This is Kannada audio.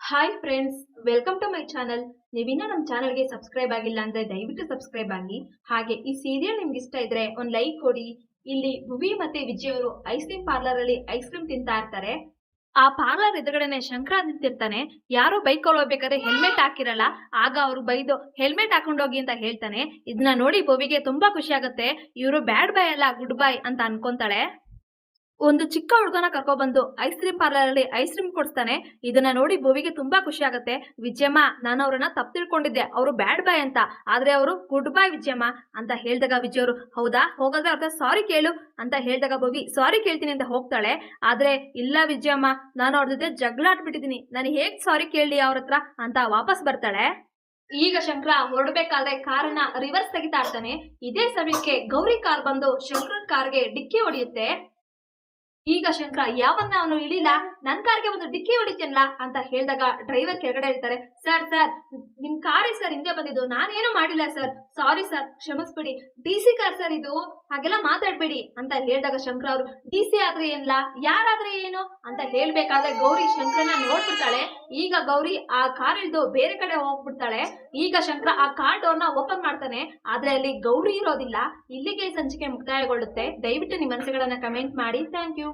Hi friends, welcome to my channel. ನೀವಿನ್ನ ನಮ್ಮ ಚಾನಲ್ಗೆ ಸಬ್ಸ್ಕ್ರೈಬ್ ಆಗಿಲ್ಲ ಅಂದ್ರೆ ದಯವಿಟ್ಟು ಸಬ್ಸ್ಕ್ರೈಬ್ ಆಗಿ. ಹಾಗೆ ಈ ಸೀರಿಯಲ್ ನಿಮ್ಗೆ ಇಷ್ಟ ಇದ್ರೆ ಒಂದು ಲೈಕ್ ಕೊಡಿ. ಇಲ್ಲಿ ಭುವಿ ಮತ್ತೆ ವಿಜಯ್ ಅವರು ಐಸ್ ಕ್ರೀಮ್ ಪಾರ್ಲರ್ ಅಲ್ಲಿ ಐಸ್ ಕ್ರೀಮ್ ತಿಂತಾ ಇರ್ತಾರೆ. ಆ ಪಾರ್ಲರ್ ಎದುರುಗಡೆನೆ ಶಂಕರ ನಿಂತಿರ್ತಾನೆ. ಯಾರೋ ಬೈಕ್ ಹೋಗ್ಬೇಕಾದ್ರೆ ಹೆಲ್ಮೆಟ್ ಹಾಕಿರಲ್ಲ. ಆಗ ಅವರು ಬೈದು ಹೆಲ್ಮೆಟ್ ಹಾಕೊಂಡೋಗಿ ಅಂತ ಹೇಳ್ತಾನೆ. ಇದನ್ನ ನೋಡಿ ಭುವಿಗೆ ತುಂಬಾ ಖುಷಿ ಆಗುತ್ತೆ. ಇವರು ಬ್ಯಾಡ್ ಬಾಯ್ ಅಲ್ಲ ಗುಡ್ ಬಾಯ್ ಅಂತ ಅನ್ಕೊಂತಾಳೆ. ಒಂದು ಚಿಕ್ಕ ಹುಡುಗನ ಕರ್ಕೊಬಂದು ಐಸ್ ಕ್ರೀಮ್ ಪಾರ್ಲರ್ ಅಲ್ಲಿ ಐಸ್ ಕ್ರೀಮ್ ಕೊಡ್ತಾನೆ. ಇದನ್ನ ನೋಡಿ ಭುವಿಗೆ ತುಂಬಾ ಖುಷಿ ಆಗುತ್ತೆ. ವಿಜಯಮ್ಮ, ನಾನು ಅವ್ರನ್ನ ತಪ್ಪು ತಿಳ್ಕೊಂಡಿದ್ದೆ, ಅವರು ಬ್ಯಾಡ್ ಬಾಯ್ ಅಂತ, ಆದ್ರೆ ಅವರು ಗುಡ್ ಬಾಯ್ ವಿಜಯಮ್ಮ ಅಂತ ಹೇಳಿದಾಗ ವಿಜಯ್ ಅವರು ಹೌದಾ, ಹೋಗಾದ್ರೆ ಅವ್ರ ಸಾರಿ ಕೇಳು ಅಂತ ಹೇಳಿದಾಗ ಭುವಿ ಸಾರಿ ಕೇಳ್ತೀನಿ ಅಂತ ಹೋಗ್ತಾಳೆ. ಆದ್ರೆ ಇಲ್ಲ ವಿಜಯಮ್ಮ, ನಾನು ಅವ್ರ ಜೊತೆ ಜಗಳ ಆಡ್ಬಿಟ್ಟಿದೀನಿ, ನಾನು ಹೇಗ್ ಸಾರಿ ಕೇಳಲಿ ಅವ್ರ ಹತ್ರ ಅಂತ ವಾಪಸ್ ಬರ್ತಾಳೆ. ಈಗ ಶಂಕರ ಹೊರಡ್ಬೇಕಾದ್ರೆ ಕಾರನ್ನ ರಿವರ್ಸ್ ತೆಗಿತಾ ಇರ್ತಾನೆ. ಇದೇ ಸಮಯಕ್ಕೆ ಗೌರಿ ಕಾರ್ ಬಂದು ಶಂಕರನ್ ಕಾರ್ಗೆ ಡಿಕ್ಕಿ ಹೊಡೆಯುತ್ತೆ. ಈಗ ಶಂಕರ ಯಾವನ್ನ ಅವನು ಇಳಿಲ್ಲ, ನನ್ ಕಾರ್ಗೆ ಒಂದು ಡಿಕ್ಕಿ ಹೊಡಿತೀನಲ್ಲ ಅಂತ ಹೇಳಿದಾಗ ಡ್ರೈವರ್ ಕೆಳಗಡೆ ಹೇಳ್ತಾರೆ, ಸರ್ ಸರ್ ನಿಮ್ ಕಾರೇ ಸರ್ ಹಿಂದೆ ಬಂದಿದ್ದು, ನಾನೇನು ಮಾಡಿಲ್ಲ ಸರ್, ಸಾರಿ ಸರ್ ಕ್ಷಮಿಸ್ಬಿಡಿ, ಡಿಸಿ ಕಾರ್ ಸರ್ ಇದು, ಹಾಗೆಲ್ಲ ಮಾತಾಡ್ಬೇಡಿ ಅಂತ ಹೇಳಿದಾಗ ಶಂಕರ ಅವರು ಡಿಸಿ ಆದ್ರೆ ಏನಿಲ್ಲ, ಯಾರಾದ್ರೆ ಏನು ಅಂತ ಹೇಳ್ಬೇಕಾದ್ರೆ ಗೌರಿ ಶಂಕರನ ನೋಡ್ಬಿಡ್ತಾಳೆ. ಈಗ ಗೌರಿ ಆ ಕಾರ್ ಇಳ್ದು ಬೇರೆ ಕಡೆ ಹೋಗ್ಬಿಡ್ತಾಳೆ. ಈಗ ಶಂಕರ ಆ ಕಾರ್ ಡೋರ್ನ ಓಪನ್ ಮಾಡ್ತಾನೆ, ಆದ್ರೆ ಅಲ್ಲಿ ಗೌರಿ ಇರೋದಿಲ್ಲ. ಇಲ್ಲಿಗೆ ಸಂಚಿಕೆ ಮುಕ್ತಾಯಗೊಳ್ಳುತ್ತೆ. ದಯವಿಟ್ಟು ನಿಮ್ಮ ಮನಸ್ಸುಗಳನ್ನ ಕಮೆಂಟ್ ಮಾಡಿ. Thank you.